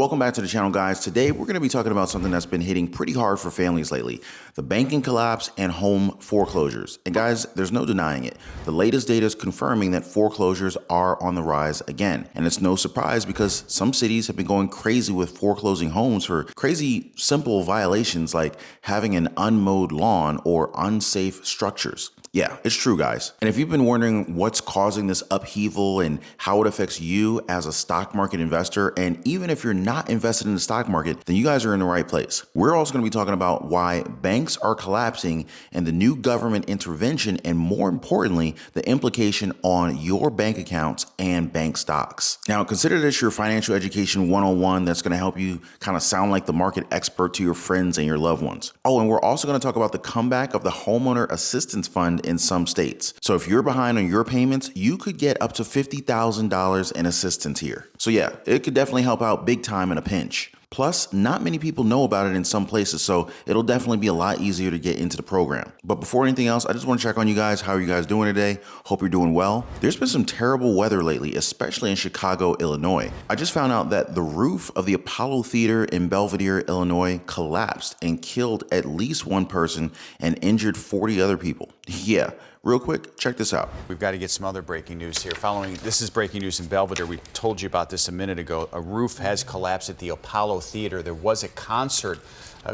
Welcome back to the channel, guys. Today, we're going to be talking about something that's been hitting pretty hard for families lately, the banking collapse and home foreclosures. And guys, there's no denying it. The latest data is confirming that foreclosures are on the rise again. And it's no surprise because some cities have been going crazy with foreclosing homes for crazy simple violations like having an unmowed lawn or unsafe structures. Yeah, it's true, guys. And if you've been wondering what's causing this upheaval and how it affects you as a stock market investor, and even if you're not invested in the stock market, then you guys are in the right place. We're also going to be talking about why banks are collapsing and the new government intervention, and more importantly, the implication on your bank accounts and bank stocks. Now, consider this your financial education 101 that's going to help you kind of sound like the market expert to your friends and your loved ones. Oh, and we're also going to talk about the comeback of the Homeowner Assistance Fund in some states. So if you're behind on your payments, you could get up to $50,000 in assistance here. So yeah, it could definitely help out big time in a pinch. Plus, not many people know about it in some places, so it'll definitely be a lot easier to get into the program. But before anything else, I just want to check on you guys. How are you guys doing today? Hope you're doing well. There's been some terrible weather lately, especially in Chicago, Illinois. I just found out that the roof of the Apollo Theater in Belvidere, Illinois collapsed and killed at least one person and injured 40 other people. Yeah. Real quick, check this out. We've got to get some other breaking news here. This is breaking news in Belvidere. We told you about this a minute ago. A roof has collapsed at the Apollo Theater. There was a concert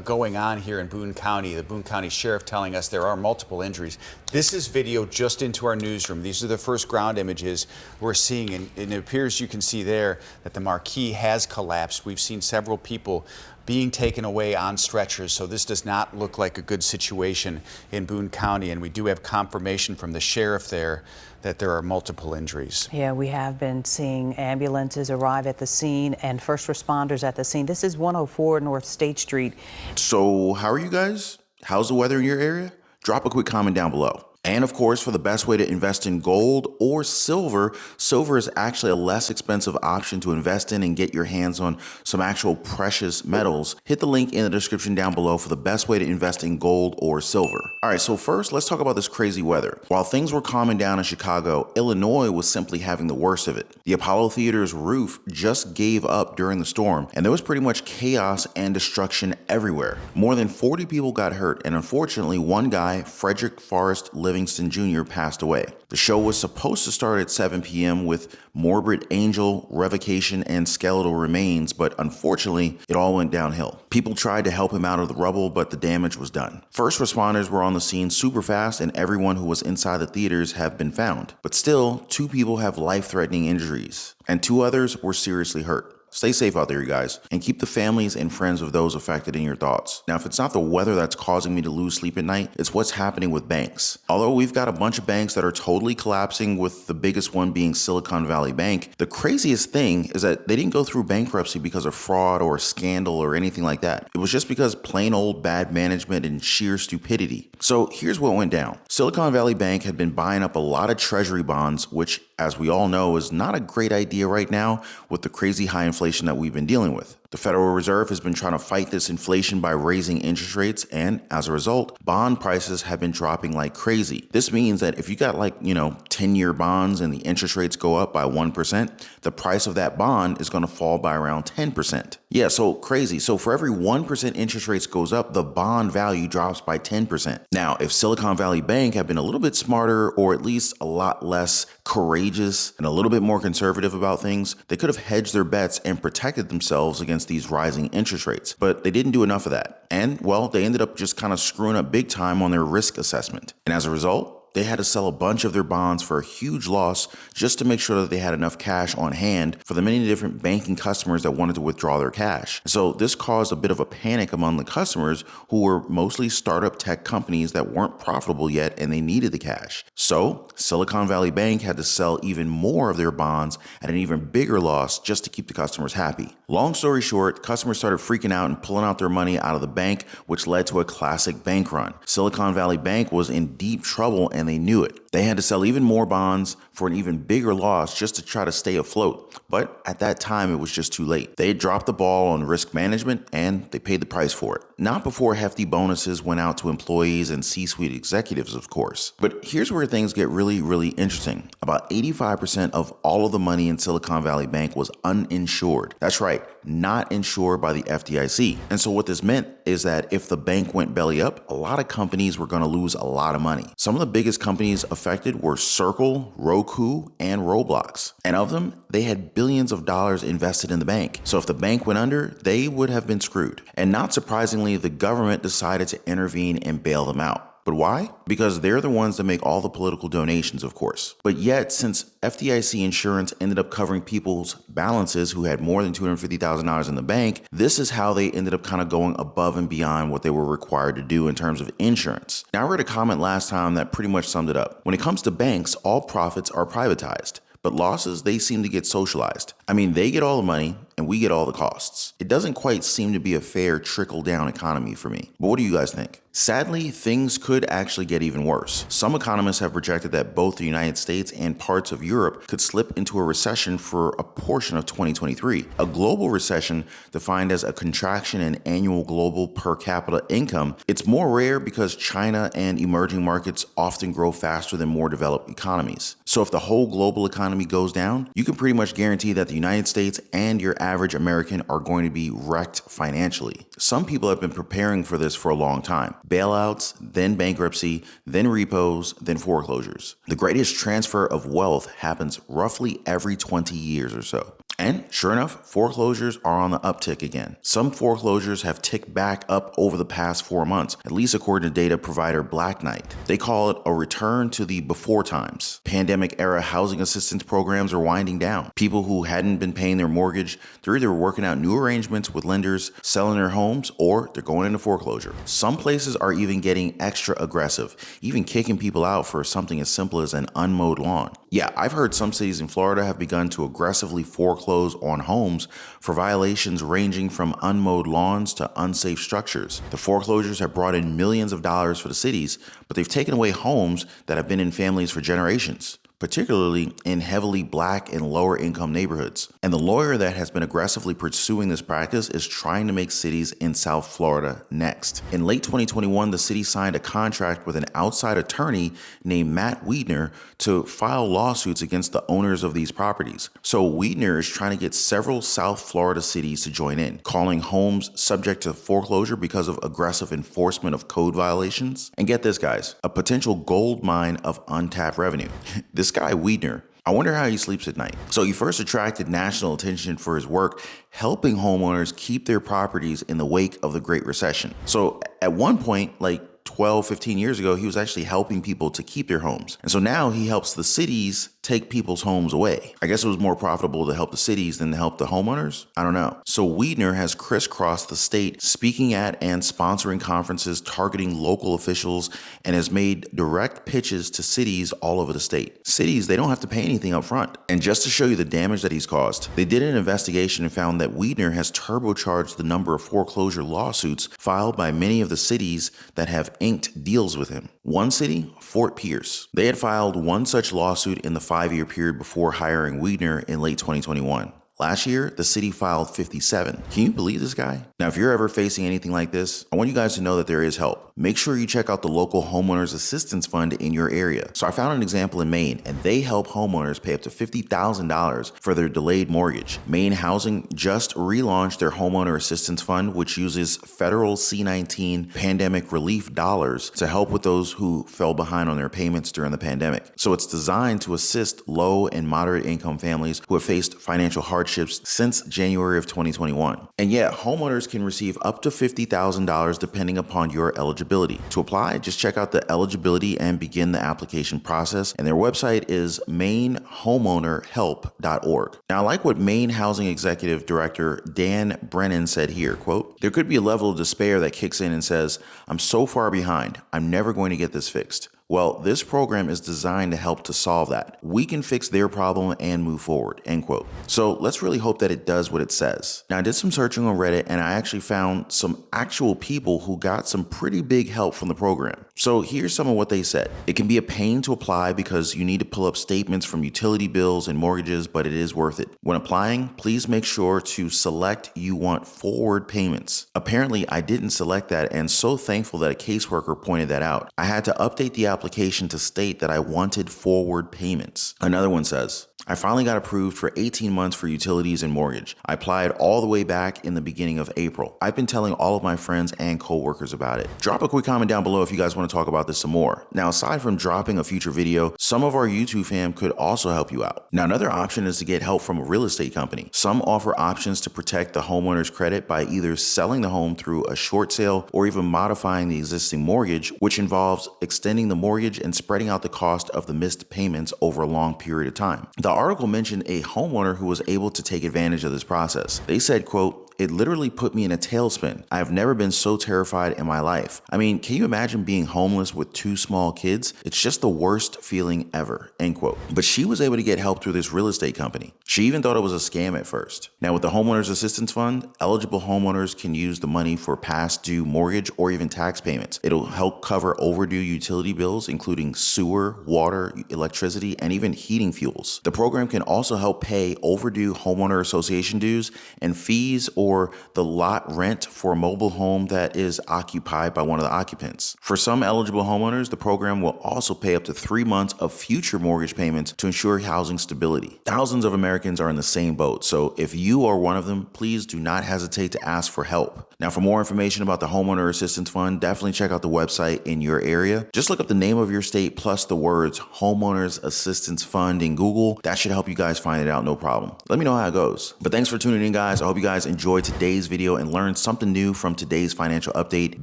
going on here in Boone County. The Boone County Sheriff telling us there are multiple injuries. This is video just into our newsroom. These are the first ground images we're seeing, and it appears you can see there that the marquee has collapsed. We've seen several people being taken away on stretchers, so this does not look like a good situation in Boone County, and we do have confirmation from the sheriff there that there are multiple injuries. Yeah, we have been seeing ambulances arrive at the scene and first responders at the scene. This is 104 North State Street. So how are you guys? How's the weather in your area? Drop a quick comment down below. And of course, for the best way to invest in gold or silver, silver is actually a less expensive option to invest in and get your hands on some actual precious metals. Hit the link in the description down below for the best way to invest in gold or silver. All right, so first, let's talk about this crazy weather. While things were calming down in Chicago, Illinois was simply having the worst of it. The Apollo Theater's roof just gave up during the storm, and there was pretty much chaos and destruction everywhere. More than 40 people got hurt, and unfortunately, one guy, Frederick Forrest Livingston Jr., passed away. The show was supposed to start at 7 p.m. with Morbid Angel, Revocation, and Skeletal Remains, but unfortunately, it all went downhill. People tried to help him out of the rubble, but the damage was done. First responders were on the scene super fast, and everyone who was inside the theaters have been found. But still, 2 people have life-threatening injuries, and 2 others were seriously hurt. Stay safe out there, you guys, and keep the families and friends of those affected in your thoughts. Now, if it's not the weather that's causing me to lose sleep at night, it's what's happening with banks. Although we've got a bunch of banks that are totally collapsing, with the biggest one being Silicon Valley Bank, the craziest thing is that they didn't go through bankruptcy because of fraud or scandal or anything like that. It was just because plain old bad management and sheer stupidity. So here's what went down. Silicon Valley Bank had been buying up a lot of treasury bonds, which, as we all know, is not a great idea right now with the crazy high inflation that we've been dealing with. The Federal Reserve has been trying to fight this inflation by raising interest rates, and as a result, bond prices have been dropping like crazy. This means that if you got 10-year bonds and the interest rates go up by 1%, the price of that bond is going to fall by around 10%. Yeah, so crazy. So for every 1% interest rates goes up, the bond value drops by 10%. Now, if Silicon Valley Bank had been a little bit smarter, or at least a lot less courageous and a little bit more conservative about things, they could have hedged their bets and protected themselves against these rising interest rates. But they didn't do enough of that. And, well, they ended up just kind of screwing up big time on their risk assessment. And as a result, they had to sell a bunch of their bonds for a huge loss just to make sure that they had enough cash on hand for the many different banking customers that wanted to withdraw their cash. So this caused a bit of a panic among the customers, who were mostly startup tech companies that weren't profitable yet and they needed the cash. So Silicon Valley Bank had to sell even more of their bonds at an even bigger loss just to keep the customers happy. Long story short, customers started freaking out and pulling out their money out of the bank, which led to a classic bank run. Silicon Valley Bank was in deep trouble, and they knew it. They had to sell even more bonds for an even bigger loss just to try to stay afloat. But at that time, it was just too late. They had dropped the ball on risk management and they paid the price for it. Not before hefty bonuses went out to employees and C-suite executives, of course. But here's where things get really, really interesting. About 85% of all of the money in Silicon Valley Bank was uninsured. That's right, not insured by the FDIC. And so what this meant is that if the bank went belly up, a lot of companies were going to lose a lot of money. Some of the biggest companies affected were Circle, Roku, and Roblox. And of them, they had billions of dollars invested in the bank. So if the bank went under, they would have been screwed. And not surprisingly, the government decided to intervene and bail them out. But why? Because they're the ones that make all the political donations, of course. But yet, since FDIC insurance ended up covering people's balances who had more than $250,000 in the bank, this is how they ended up kind of going above and beyond what they were required to do in terms of insurance. Now, I read a comment last time that pretty much summed it up. When it comes to banks, all profits are privatized. But losses, they seem to get socialized. I mean, they get all the money and we get all the costs. It doesn't quite seem to be a fair trickle-down economy for me. But what do you guys think? Sadly, things could actually get even worse. Some economists have projected that both the United States and parts of Europe could slip into a recession for a portion of 2023. A global recession defined as a contraction in annual global per capita income. It's more rare because China and emerging markets often grow faster than more developed economies. So if the whole global economy goes down, you can pretty much guarantee that the United States and your average American are going to be wrecked financially. Some people have been preparing for this for a long time. Bailouts, then bankruptcy, then repos, then foreclosures. The greatest transfer of wealth happens roughly every 20 years or so. And sure enough, foreclosures are on the uptick again. Some foreclosures have ticked back up over the past 4 months, at least according to data provider Black Knight. They call it a return to the before times. Pandemic-era housing assistance programs are winding down. People who hadn't been paying their mortgage, they're either working out new arrangements with lenders, selling their homes, or they're going into foreclosure. Some places are even getting extra aggressive, even kicking people out for something as simple as an unmowed lawn. Yeah, I've heard some cities in Florida have begun to aggressively foreclose on homes for violations ranging from unmowed lawns to unsafe structures. The foreclosures have brought in millions of dollars for the cities, but they've taken away homes that have been in families for generations, particularly in heavily Black and lower income neighborhoods. And the lawyer that has been aggressively pursuing this practice is trying to make cities in South Florida next. In late 2021, the city signed a contract with an outside attorney named Matt Wiedner to file lawsuits against the owners of these properties. So Wiedner is trying to get several South Florida cities to join in, calling homes subject to foreclosure because of aggressive enforcement of code violations. And get this, guys, a potential gold mine of untapped revenue. This guy, Wiedner, I wonder how he sleeps at night. So he first attracted national attention for his work helping homeowners keep their properties in the wake of the Great Recession. So at one point, like 12, 15 years ago, he was actually helping people to keep their homes. And so now he helps the cities take people's homes away. I guess it was more profitable to help the cities than to help the homeowners. I don't know. So Wiedner has crisscrossed the state, speaking at and sponsoring conferences targeting local officials, and has made direct pitches to cities all over the state. Cities, they don't have to pay anything up front. And just to show you the damage that he's caused, they did an investigation and found that Wiedner has turbocharged the number of foreclosure lawsuits filed by many of the cities that have inked deals with him. One city, Fort Pierce. They had filed one such lawsuit in the 5-year period before hiring Wiedner in late 2021. Last year, the city filed 57. Can you believe this guy? Now, if you're ever facing anything like this, I want you guys to know that there is help. Make sure you check out the local Homeowners Assistance Fund in your area. So I found an example in Maine, and they help homeowners pay up to $50,000 for their delayed mortgage. Maine Housing just relaunched their Homeowner Assistance Fund, which uses federal C-19 pandemic relief dollars to help with those who fell behind on their payments during the pandemic. So it's designed to assist low and moderate income families who have faced financial hardship since January of 2021. And yeah, homeowners can receive up to $50,000 depending upon your eligibility. To apply, just check out the eligibility and begin the application process. And their website is mainhomeownerhelp.org. Now, I like what Maine Housing Executive Director Dan Brennan said here, quote, "There could be a level of despair that kicks in and says, I'm so far behind, I'm never going to get this fixed. Well, this program is designed to help to solve that. We can fix their problem and move forward, end quote. So let's really hope that it does what it says. Now, I did some searching on Reddit and I actually found some actual people who got some pretty big help from the program. So here's some of what they said. It can be a pain to apply because you need to pull up statements from utility bills and mortgages, but it is worth it. When applying, please make sure to select you want forward payments. Apparently, I didn't select that, and so thankful that a caseworker pointed that out. I had to update the application to state that I wanted forward payments. Another one says, I finally got approved for 18 months for utilities and mortgage. I applied all the way back in the beginning of April. I've been telling all of my friends and coworkers about it. Drop a quick comment down below if you guys want to talk about this some more. Now, aside from dropping a future video, some of our YouTube fam could also help you out. Now, another option is to get help from a real estate company. Some offer options to protect the homeowner's credit by either selling the home through a short sale or even modifying the existing mortgage, which involves extending the mortgage and spreading out the cost of the missed payments over a long period of time. The article mentioned a homeowner who was able to take advantage of this process. They said, quote, it literally put me in a tailspin. I have never been so terrified in my life. I mean, can you imagine being homeless with 2 small kids? It's just the worst feeling ever, end quote. But she was able to get help through this real estate company. She even thought it was a scam at first. Now, with the Homeowner Assistance Fund, eligible homeowners can use the money for past due mortgage or even tax payments. It'll help cover overdue utility bills, including sewer, water, electricity, and even heating fuels. The program can also help pay overdue homeowner association dues and fees or the lot rent for a mobile home that is occupied by one of the occupants. For some eligible homeowners, the program will also pay up to 3 months of future mortgage payments to ensure housing stability. Thousands of Americans are in the same boat, so if you are one of them, please do not hesitate to ask for help. Now, for more information about the Homeowner Assistance Fund, definitely check out the website in your area. Just look up the name of your state plus the words Homeowners Assistance Fund in Google. That should help you guys find it out, no problem. Let me know how it goes. But thanks for tuning in, guys. I hope you guys enjoyed today's video and learned something new from today's financial update.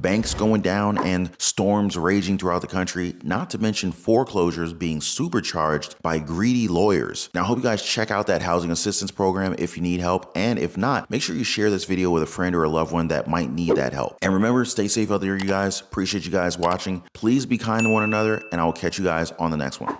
Banks going down and storms raging throughout the country, not to mention foreclosures being supercharged by greedy lawyers. Now, I hope you guys check out that housing assistance program if you need help. And if not, make sure you share this video with a friend or a loved one that might need that help. And remember, stay safe out there, you guys. Appreciate you guys watching. Please be kind to one another, and I will catch you guys on the next one.